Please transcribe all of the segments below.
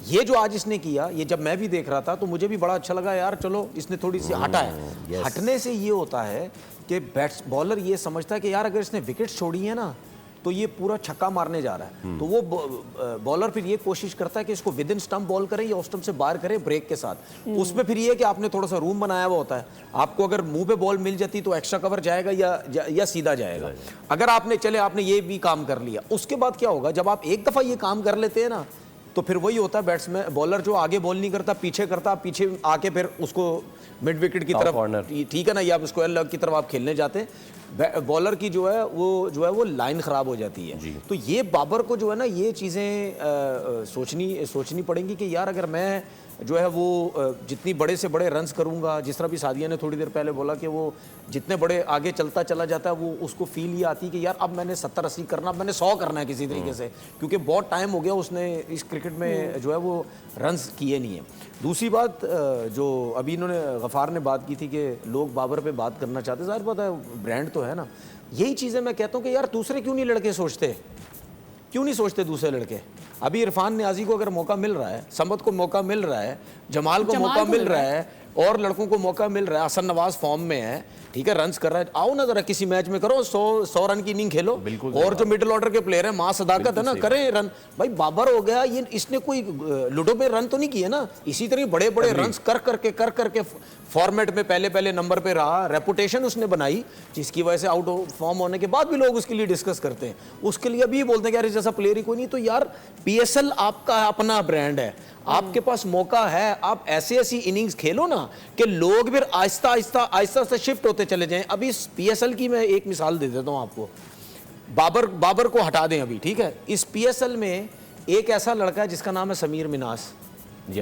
ये जो आज इसने किया, ये जब मैं भी देख रहा था तो मुझे भी बड़ा अच्छा लगा यार, चलो इसने थोड़ी सी हटा है। हटने से ये होता है कि बॉलर ये समझता है कि यार अगर इसने विकेट छोड़ी है ना तो ये पूरा छक्का मारने जा रहा है, तो वो बॉलर फिर ये कोशिश करता है कि इसको विद इन स्टंप बॉल करे या ऑफ स्टंप से बाहर करे ब्रेक के साथ। उसमें फिर ये है कि आपने थोड़ा सा रूम बनाया हुआ होता है, आपको अगर मुंह पे बॉल मिल जाती तो एक्स्ट्रा कवर जाएगा या सीधा जाएगा। अगर आपने ये भी काम कर लिया, उसके बाद क्या होगा, जब आप एक दफा ये काम कर लेते हैं ना तो फिर वही होता है, बैट्समैन बॉलर जो आगे बॉल नहीं करता, पीछे करता, पीछे आके फिर उसको मिड विकेट की तरफ, ठीक है ना, या स्क्वायर लेग की तरफ आप खेलने जाते हैं, बॉलर की जो है वो लाइन खराब हो जाती है। तो ये बाबर को जो है ना ये चीज़ें सोचनी पड़ेंगी कि यार अगर मैं जो है वो जितनी बड़े से बड़े रन्स करूंगा, जिस तरह भी सादिया ने थोड़ी देर पहले बोला कि वो जितने बड़े आगे चलता चला जाता है, वो उसको फील ये आती है कि यार अब मैंने 70-80 करना, अब मैंने 100 करना है किसी तरीके से, क्योंकि बहुत टाइम हो गया उसने इस क्रिकेट में जो है वो रन्स किए नहीं है। दूसरी बात जो अभी इन्होंने गफ़ार ने बात की थी कि लोग बाबर पे बात करना चाहते, ज़ाहिर बात है ब्रांड तो है ना, यही चीज़ें मैं कहता हूँ कि यार दूसरे क्यों नहीं लड़के सोचते, क्यों नहीं सोचते दूसरे लड़के। अभी इरफान नियाजी को अगर मौका मिल रहा है, समद को मौका मिल रहा है, जमाल को मौका मिल रहा है, और लड़कों को मौका मिल रहा है, हसन नवाज फॉर्म में है, ठीक है, रन्स कर रहा है, आओ ना जरा किसी मैच में करो 100 रन की इनिंग खेलो। और जो मिडिल ऑर्डर के प्लेयर हैं, मां सदाकत है ना, करें रन। भाई बाबर हो गया, ये इसने कोई लूडो में रन तो नहीं किए ना, इसी तरह बड़े बड़े रन्स कर करके फॉर्मेट में पहले नंबर पे रहा, रेपुटेशन उसने बनाई, जिसकी वजह से आउट ऑफ फॉर्म होने के बाद भी लोग उसके लिए डिस्कस करते हैं, उसके लिए अभी बोलते हैं कि यार जैसा प्लेयर ही कोई नहीं। तो यार पीएसएल आपका अपना ब्रांड है, आपके पास मौका है, आप ऐसी इनिंग्स खेलो ना कि लोग फिर आहिस्ता शिफ्ट होते चले जाएं। अभी इस पीएसएल की मैं एक मिसाल दे देता हूं आपको, बाबर को हटा दें अभी, ठीक है, इस पीएसएल में एक ऐसा लड़का है जिसका नाम है समीर मिनास,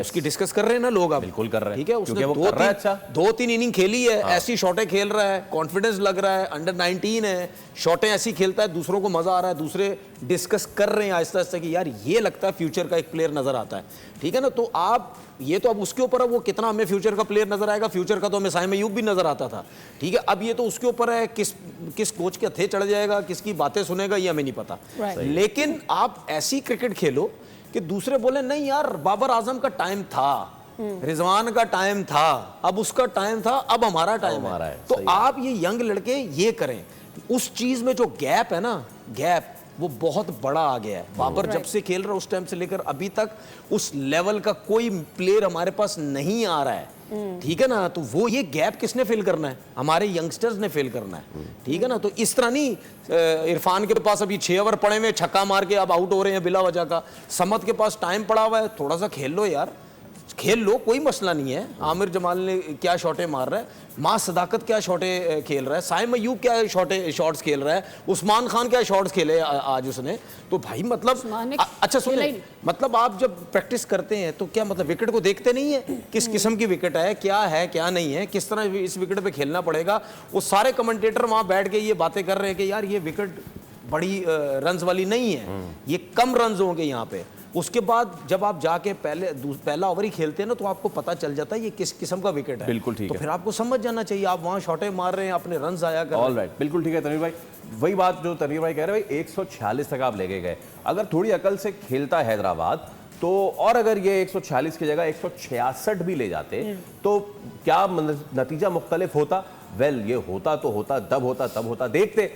उसकी डिस्कस कर रहे हैं ना लोग, अब बिल्कुल कर रहे हैं, ठीक है, उसने दो तीन इनिंग खेली है, ऐसी शॉटें खेल रहा है, कॉन्फिडेंस लग रहा है, अंडर 19 है, शॉटें ऐसी खेलता है, दूसरों को मजा आ रहा है, दूसरे डिस्कस कर रहे हैं आहिस्ता आहिस्ता कि यार ये लगता है फ्यूचर का एक प्लेयर नजर आता है, ठीक है ना। तो आप ये तो अब उसके ऊपर है, वो कितना हमें फ्यूचर का प्लेयर नजर आएगा, फ्यूचर का तो हमें साइम अय्यूब भी नजर आता था, ठीक है, अब ये तो उसके ऊपर है, किस कोच के हथे चढ़ जाएगा, किसकी बातें सुनेगा, ये हमें नहीं पता। लेकिन आप ऐसी क्रिकेट खेलो कि दूसरे बोले नहीं यार बाबर आजम का टाइम था, रिजवान का टाइम था, अब उसका टाइम था, अब हमारा टाइम है। तो आप ये यंग लड़के ये करें, उस चीज में जो गैप है ना, गैप वो बहुत बड़ा आ गया है। बाबर जब से खेल रहा है उस टाइम से लेकर अभी तक उस लेवल का कोई प्लेयर हमारे पास नहीं आ रहा है, ठीक है ना। तो वो ये गैप किसने फिल करना है, हमारे यंगस्टर्स ने फिल करना है, ठीक है ना। तो इस तरह नहीं इरफान के पास अभी 6 ओवर पड़े हुए, छक्का मार के अब आउट हो रहे हैं बिला वजह का, समद के पास टाइम पड़ा हुआ है, थोड़ा सा खेल लो यार, खेल लो, कोई मसला नहीं है। आमिर जमाल ने क्या शॉटें मार रहा है, मां सदाकत क्या शॉटें खेल रहा है, साइम अय्यूब क्या शॉट्स खेल रहा है, उस्मान खान क्या शॉट्स खेले आज उसने। तो भाई मतलब अच्छा सुनिए, मतलब आप जब प्रैक्टिस करते हैं तो क्या मतलब विकेट को देखते नहीं है, किस किस्म की विकेट है क्या नहीं है, किस तरह इस विकेट पे खेलना पड़ेगा। वो सारे कमेंटेटर वहां बैठ के ये बातें कर रहे हैं कि यार ये विकेट बड़ी रन्स वाली नहीं है, ये कम रन्स होंगे यहाँ पे। उसके बाद जब आप जाके पहला ओवर ही खेलते हैं ना तो आपको पता चल जाता है ये किस किस्म का विकेट है। बिल्कुल ठीक तो है, फिर आपको समझ जाना चाहिए, आप वहां शॉटें मार रहे हैं, अपने रन जाया कर रहे हैं। ऑलराइट, बिल्कुल ठीक है तनवीर भाई, वही बात जो तनवीर भाई कह रहे हैं भाई, 146 तक आप लेके गए, अगर थोड़ी अकल से खेलता है हैदराबाद तो, और अगर ये 146 की जगह 166 भी ले जाते तो क्या नतीजा मुख्तलिफ होता। वेल ये होता तो होता, तब होता देखते